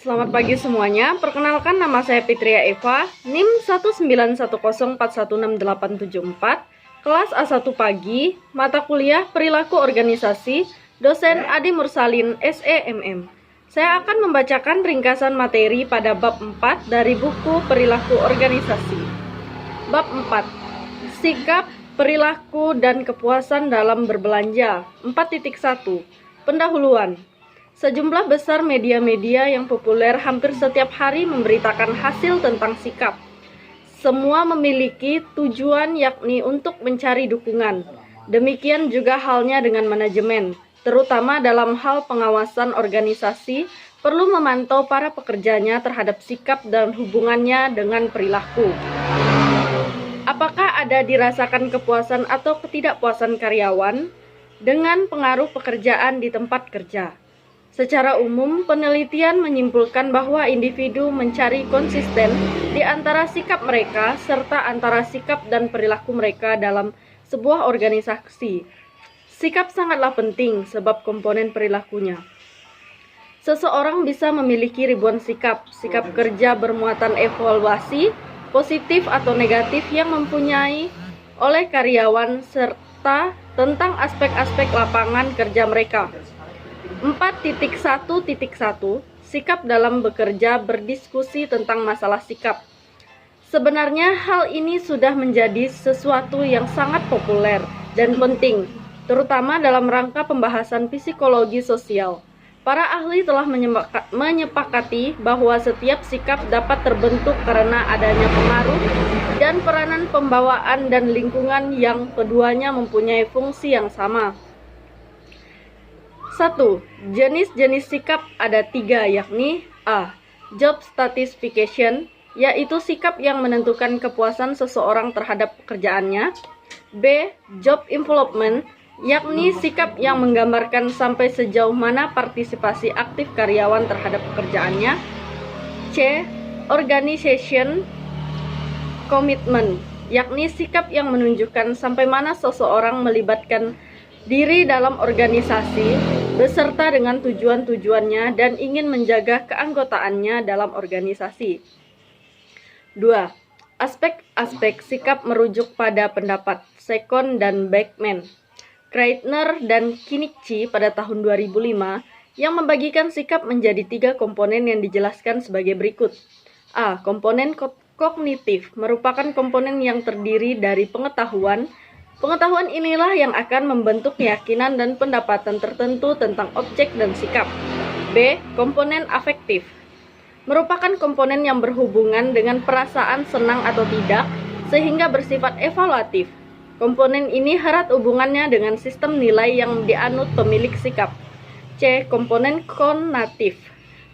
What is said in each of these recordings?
Selamat pagi semuanya. Perkenalkan, nama saya Fitria Eva, NIM 19104166874, kelas A1 pagi, mata kuliah Perilaku Organisasi, dosen Adi Mursalin, SEMM. Saya akan membacakan ringkasan materi pada bab 4 dari buku Perilaku Organisasi. Bab 4. Sikap, perilaku, dan kepuasan dalam berbelanja. 4.1. Pendahuluan. Sejumlah besar media-media yang populer hampir setiap hari memberitakan hasil tentang sikap. Semua memiliki tujuan, yakni untuk mencari dukungan. Demikian juga halnya dengan manajemen, terutama dalam hal pengawasan organisasi, perlu memantau para pekerjanya terhadap sikap dan hubungannya dengan perilaku. Apakah ada dirasakan kepuasan atau ketidakpuasan karyawan dengan pengaruh pekerjaan di tempat kerja? Secara umum, penelitian menyimpulkan bahwa individu mencari konsisten di antara sikap mereka serta antara sikap dan perilaku mereka dalam sebuah organisasi. Sikap sangatlah penting sebab komponen perilakunya. Seseorang bisa memiliki ribuan sikap kerja bermuatan evaluasi, positif atau negatif yang mempunyai oleh karyawan serta tentang aspek-aspek lapangan kerja mereka. 4.1.1 Sikap dalam bekerja berdiskusi tentang masalah sikap. Sebenarnya hal ini sudah menjadi sesuatu yang sangat populer dan penting, terutama dalam rangka pembahasan psikologi sosial. Para ahli telah menyepakati bahwa setiap sikap dapat terbentuk karena adanya pengaruh dan peranan pembawaan dan lingkungan yang keduanya mempunyai fungsi yang sama. 1. Jenis-jenis sikap ada 3, yakni A. Job satisfaction, yaitu sikap yang menentukan kepuasan seseorang terhadap pekerjaannya. B. Job involvement, yakni sikap yang menggambarkan sampai sejauh mana partisipasi aktif karyawan terhadap pekerjaannya. C. Organization commitment, yakni sikap yang menunjukkan sampai mana seseorang melibatkan diri dalam organisasi beserta dengan tujuan-tujuannya dan ingin menjaga keanggotaannya dalam organisasi. 2. Aspek-aspek sikap merujuk pada pendapat Second dan Beckman, Kreitner dan Kinichi pada tahun 2005 yang membagikan sikap menjadi 3 komponen yang dijelaskan sebagai berikut. A. Komponen kognitif merupakan komponen yang terdiri dari pengetahuan. Pengetahuan inilah yang akan membentuk keyakinan dan pendapatan tertentu tentang objek dan sikap. B. Komponen afektif merupakan komponen yang berhubungan dengan perasaan senang atau tidak, sehingga bersifat evaluatif. Komponen ini erat hubungannya dengan sistem nilai yang dianut pemilik sikap. C. Komponen konatif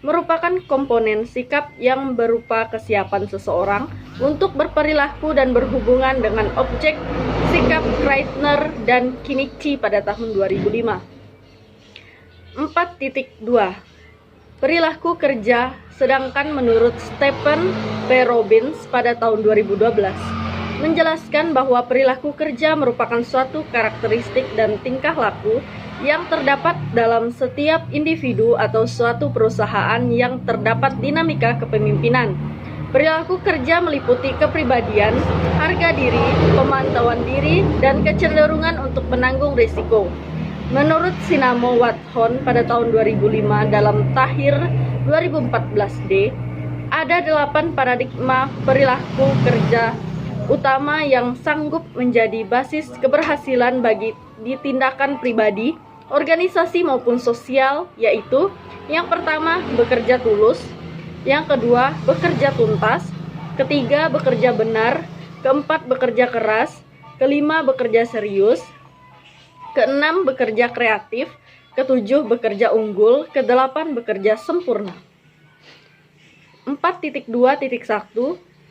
merupakan komponen sikap yang berupa kesiapan seseorang untuk berperilaku dan berhubungan dengan objek. Sikap Kreitner dan Kinichi pada tahun 2005. 4.2 Perilaku kerja, sedangkan menurut Stephen P. Robbins pada tahun 2012 menjelaskan bahwa perilaku kerja merupakan suatu karakteristik dan tingkah laku yang terdapat dalam setiap individu atau suatu perusahaan yang terdapat dinamika kepemimpinan. Perilaku kerja meliputi kepribadian, harga diri, pemantauan diri, dan kecenderungan untuk menanggung risiko. Menurut Sinamo Wathon pada tahun 2005 dalam Tahir 2014D, ada 8 paradigma perilaku kerja utama yang sanggup menjadi basis keberhasilan bagi tindakan pribadi, organisasi maupun sosial, yaitu yang pertama, bekerja tulus. Yang kedua, bekerja tuntas. Ketiga, bekerja benar. Keempat, bekerja keras. Kelima, bekerja serius. Keenam, bekerja kreatif. Ketujuh, bekerja unggul. Kedelapan, bekerja sempurna. 4.2.1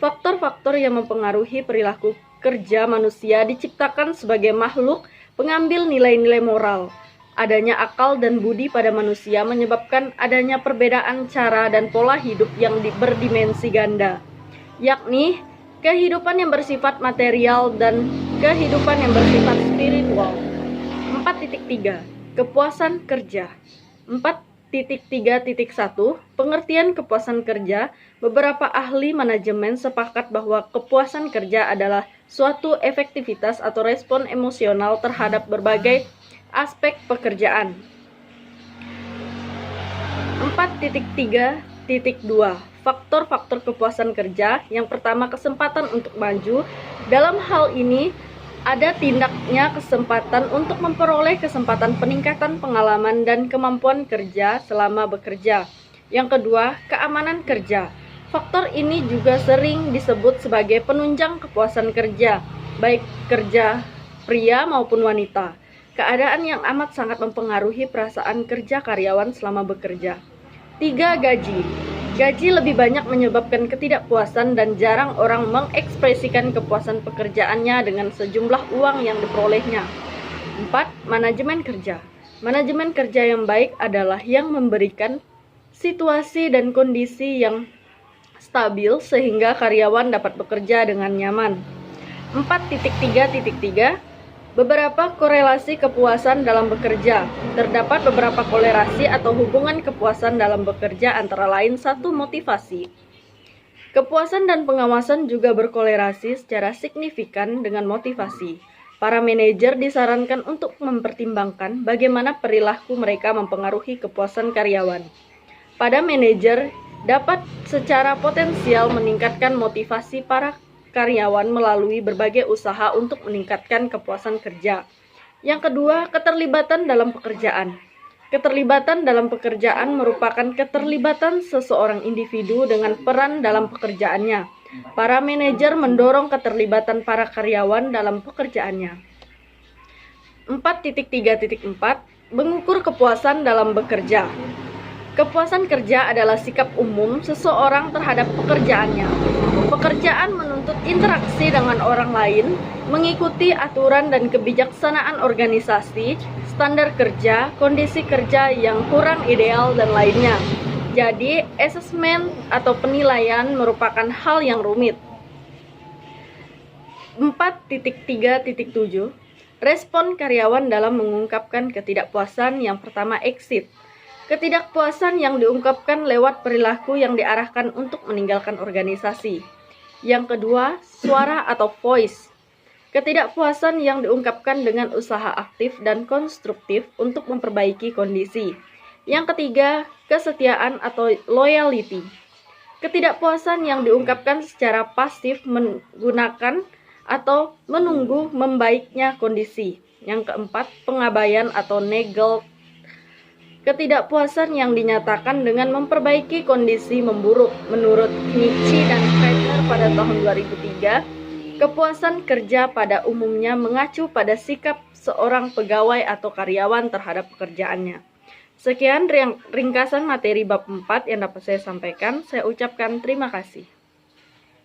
Faktor-faktor yang mempengaruhi perilaku kerja manusia diciptakan sebagai makhluk pengambil nilai-nilai moral. Adanya akal dan budi pada manusia menyebabkan adanya perbedaan cara dan pola hidup yang berdimensi ganda, yakni kehidupan yang bersifat material dan kehidupan yang bersifat spiritual. 4.3 Kepuasan kerja. 4. 4.3.1 Pengertian kepuasan kerja. Beberapa ahli manajemen sepakat bahwa kepuasan kerja adalah suatu efektivitas atau respon emosional terhadap berbagai aspek pekerjaan. 4.3.2 Faktor-faktor kepuasan kerja. Yang pertama, kesempatan untuk maju. Dalam hal ini ada tindaknya kesempatan untuk memperoleh kesempatan peningkatan pengalaman dan kemampuan kerja selama bekerja. Yang kedua, keamanan kerja. Faktor ini juga sering disebut sebagai penunjang kepuasan kerja, baik kerja pria maupun wanita. Keadaan yang amat sangat mempengaruhi perasaan kerja karyawan selama bekerja. 3. Gaji. Gaji lebih banyak menyebabkan ketidakpuasan dan jarang orang mengekspresikan kepuasan pekerjaannya dengan sejumlah uang yang diperolehnya. 4. Manajemen kerja. Manajemen kerja yang baik adalah yang memberikan situasi dan kondisi yang stabil sehingga karyawan dapat bekerja dengan nyaman. 4.3.3 Beberapa korelasi kepuasan dalam bekerja. Terdapat beberapa korelasi atau hubungan kepuasan dalam bekerja, antara lain 1. Motivasi. Kepuasan dan pengawasan juga berkorelasi secara signifikan dengan motivasi. Para manajer disarankan untuk mempertimbangkan bagaimana perilaku mereka mempengaruhi kepuasan karyawan. Pada manajer dapat secara potensial meningkatkan motivasi para karyawan melalui berbagai usaha untuk meningkatkan kepuasan kerja. Yang kedua, keterlibatan dalam pekerjaan. Keterlibatan dalam pekerjaan merupakan keterlibatan seseorang individu dengan peran dalam pekerjaannya. Para manajer mendorong keterlibatan para karyawan dalam pekerjaannya. 4.3.4 Mengukur kepuasan dalam bekerja. Kepuasan kerja adalah sikap umum seseorang terhadap pekerjaannya. Pekerjaan menuntut interaksi dengan orang lain, mengikuti aturan dan kebijaksanaan organisasi, standar kerja, kondisi kerja yang kurang ideal, dan lainnya. Jadi, asesmen atau penilaian merupakan hal yang rumit. 4.3.7 Respon karyawan dalam mengungkapkan ketidakpuasan. Yang pertama, exit. Ketidakpuasan yang diungkapkan lewat perilaku yang diarahkan untuk meninggalkan organisasi. Yang kedua, suara atau voice. Ketidakpuasan yang diungkapkan dengan usaha aktif dan konstruktif untuk memperbaiki kondisi. Yang ketiga, kesetiaan atau loyalty. Ketidakpuasan yang diungkapkan secara pasif menggunakan atau menunggu membaiknya kondisi. Yang keempat, pengabaian atau neglect. Ketidakpuasan yang dinyatakan dengan memperbaiki kondisi memburuk. Menurut Nichi dan Kreitner pada tahun 2003, kepuasan kerja pada umumnya mengacu pada sikap seorang pegawai atau karyawan terhadap pekerjaannya. Sekian ringkasan materi bab 4 yang dapat saya sampaikan. Saya ucapkan terima kasih.